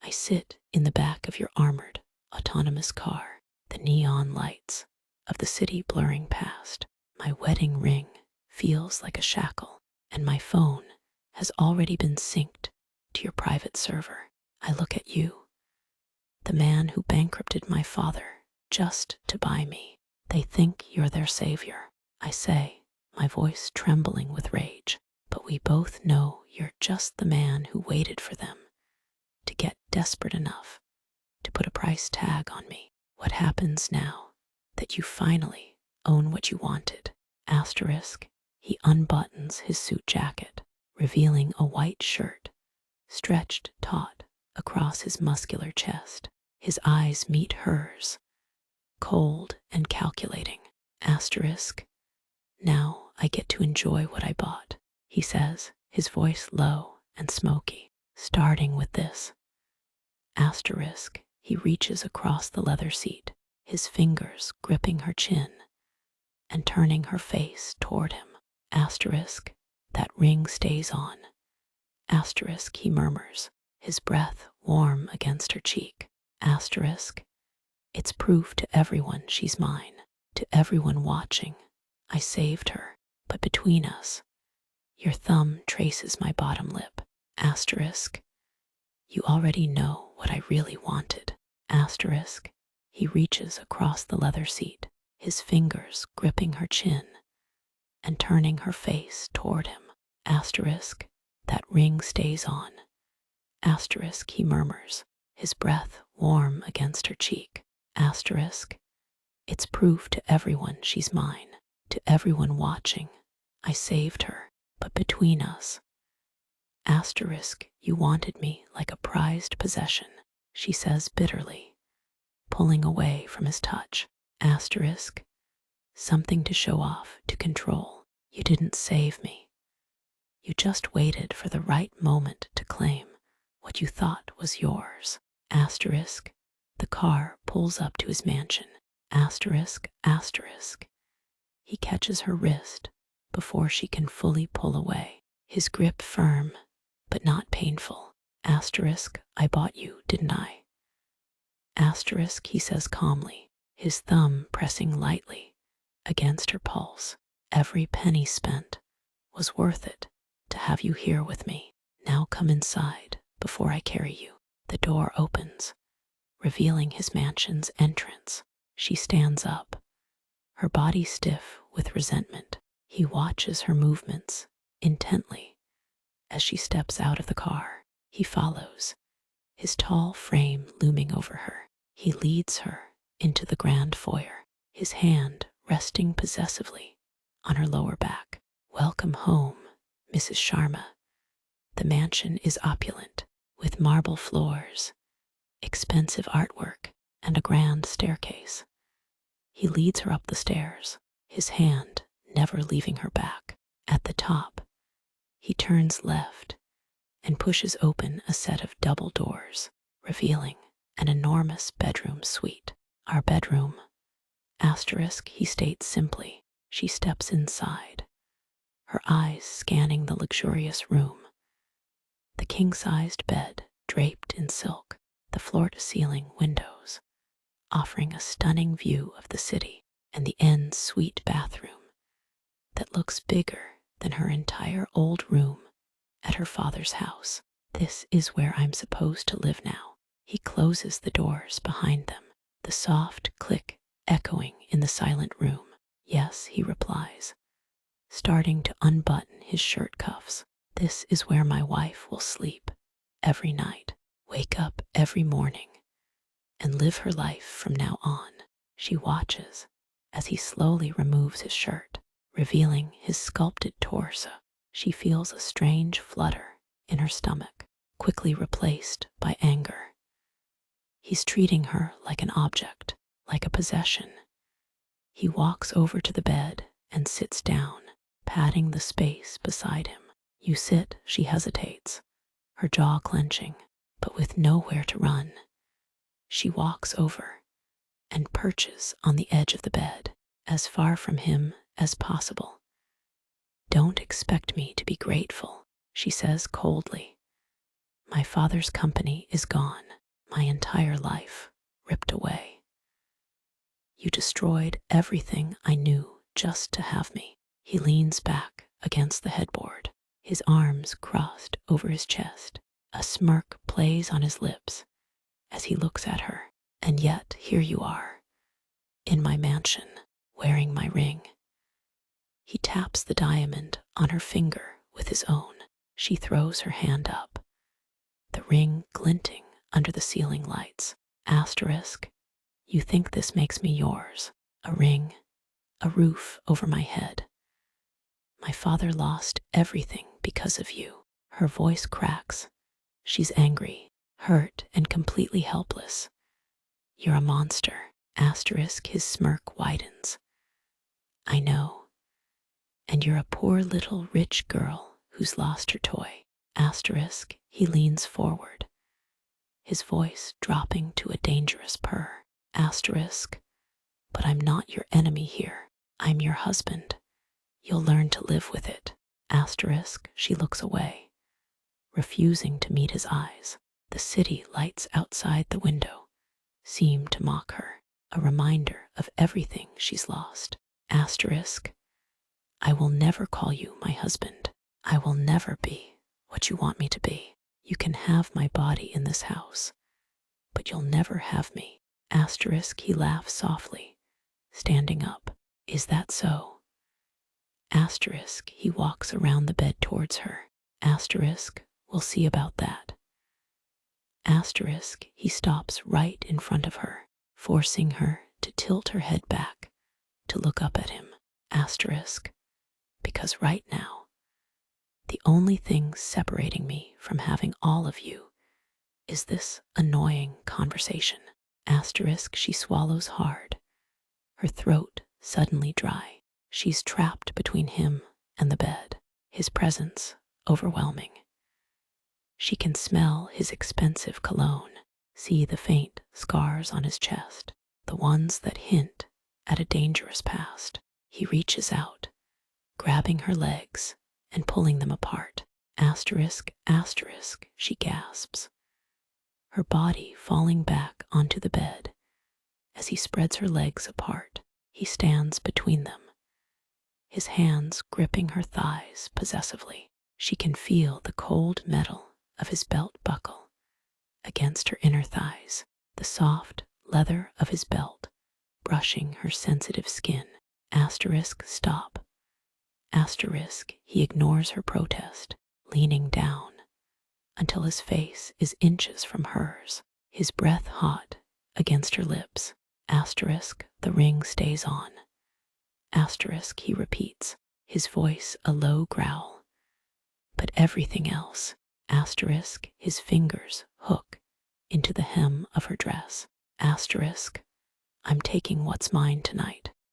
I sit in the back of your armored, autonomous car, the neon lights of the city blurring past. My wedding ring feels like a shackle, and my phone has already been synced to your private server. I look at you, the man who bankrupted my father just to buy me. They think you're their savior, I say, my voice trembling with rage. But we both know you're just the man who waited for them to get desperate enough to put a price tag on me. What happens now that you finally own what you wanted? Asterisk, he unbuttons his suit jacket, revealing a white shirt stretched taut across his muscular chest. His eyes meet hers, cold and calculating. Asterisk, now I get to enjoy what I bought, he says, his voice low and smoky. Starting with this. Asterisk, he reaches across the leather seat, his fingers gripping her chin and turning her face toward him. Asterisk, that ring stays on. Asterisk, he murmurs, his breath warm against her cheek. Asterisk, it's proof to everyone she's mine, to everyone watching. I saved her, but between us, your thumb traces my bottom lip. Asterisk, you already know what I really wanted. Asterisk, he reaches across the leather seat, his fingers gripping her chin and turning her face toward him. Asterisk, that ring stays on. Asterisk, he murmurs, his breath warm against her cheek. Asterisk, it's proof to everyone she's mine, to everyone watching. I saved her, but between us. Asterisk, you wanted me like a prized possession, she says bitterly, pulling away from his touch. Asterisk, something to show off, to control. You didn't save me. You just waited for the right moment to claim what you thought was yours. Asterisk, the car pulls up to his mansion. Asterisk, asterisk, he catches her wrist before she can fully pull away, his grip firm but not painful. Asterisk, I bought you, didn't I? Asterisk, he says calmly, his thumb pressing lightly against her pulse. Every penny spent was worth it to have you here with me. Now come inside before I carry you. The door opens, revealing his mansion's entrance. She stands up, her body stiff with resentment. He watches her movements intently as she steps out of the car. He follows, his tall frame looming over her. He leads her into the grand foyer, his hand resting possessively on her lower back. Welcome home, Mrs. Sharma. The mansion is opulent, with marble floors, expensive artwork, and a grand staircase. He leads her up the stairs, his hand never leaving her back. At the top, he turns left and pushes open a set of double doors, revealing an enormous bedroom suite. Our bedroom. Asterisk, he states simply. She steps inside, her eyes scanning the luxurious room. The king-sized bed draped in silk, the floor-to-ceiling windows, offering a stunning view of the city, and the en-suite bathroom that looks bigger than her entire old room at her father's house. This is where I'm supposed to live now. He closes the doors behind them, the soft click echoing in the silent room. Yes, he replies, starting to unbutton his shirt cuffs. This is where my wife will sleep every night, wake up every morning, and live her life from now on. She watches as he slowly removes his shirt, revealing his sculpted torso. She feels a strange flutter in her stomach, quickly replaced by anger. He's treating her like an object, like a possession. He walks over to the bed and sits down, patting the space beside him. You sit, she hesitates, her jaw clenching, but with nowhere to run. She walks over and perches on the edge of the bed, as far from him as possible. Don't expect me to be grateful, she says coldly. My father's company is gone, my entire life ripped away. You destroyed everything I knew just to have me. He leans back against the headboard, his arms crossed over his chest. A smirk plays on his lips as he looks at her. And yet, here you are, in my mansion, wearing my ring. He taps the diamond on her finger with his own. She throws her hand up, the ring glinting under the ceiling lights. Asterisk, you think this makes me yours. A ring, a roof over my head. My father lost everything because of you. Her voice cracks. She's angry, hurt, and completely helpless. You're a monster. Asterisk, his smirk widens. I know. And you're a poor little rich girl who's lost her toy. Asterisk, he leans forward, his voice dropping to a dangerous purr. Asterisk, but I'm not your enemy here. I'm your husband. You'll learn to live with it. Asterisk, she looks away, refusing to meet his eyes. The city lights outside the window seem to mock her, a reminder of everything she's lost. Asterisk, I will never call you my husband. I will never be what you want me to be. You can have my body in this house, but you'll never have me. Asterisk, he laughs softly, standing up. Is that so? Asterisk, he walks around the bed towards her. Asterisk, we'll see about that. Asterisk, he stops right in front of her, forcing her to tilt her head back to look up at him. Asterisk, because right now, the only thing separating me from having all of you is this annoying conversation. Asterisk, she swallows hard, her throat suddenly dry. She's trapped between him and the bed, his presence overwhelming. She can smell his expensive cologne, see the faint scars on his chest, the ones that hint at a dangerous past. He reaches out, grabbing her legs and pulling them apart. Asterisk, asterisk, she gasps, her body falling back onto the bed. As he spreads her legs apart, he stands between them, his hands gripping her thighs possessively. She can feel the cold metal of his belt buckle against her inner thighs, the soft leather of his belt brushing her sensitive skin. Asterisk, stop. Asterisk, he ignores her protest, leaning down until his face is inches from hers, his breath hot against her lips. Asterisk, the ring stays on. Asterisk, he repeats, his voice a low growl. But everything else. Asterisk, his fingers hook into the hem of her dress. Asterisk, I'm taking what's mine tonight.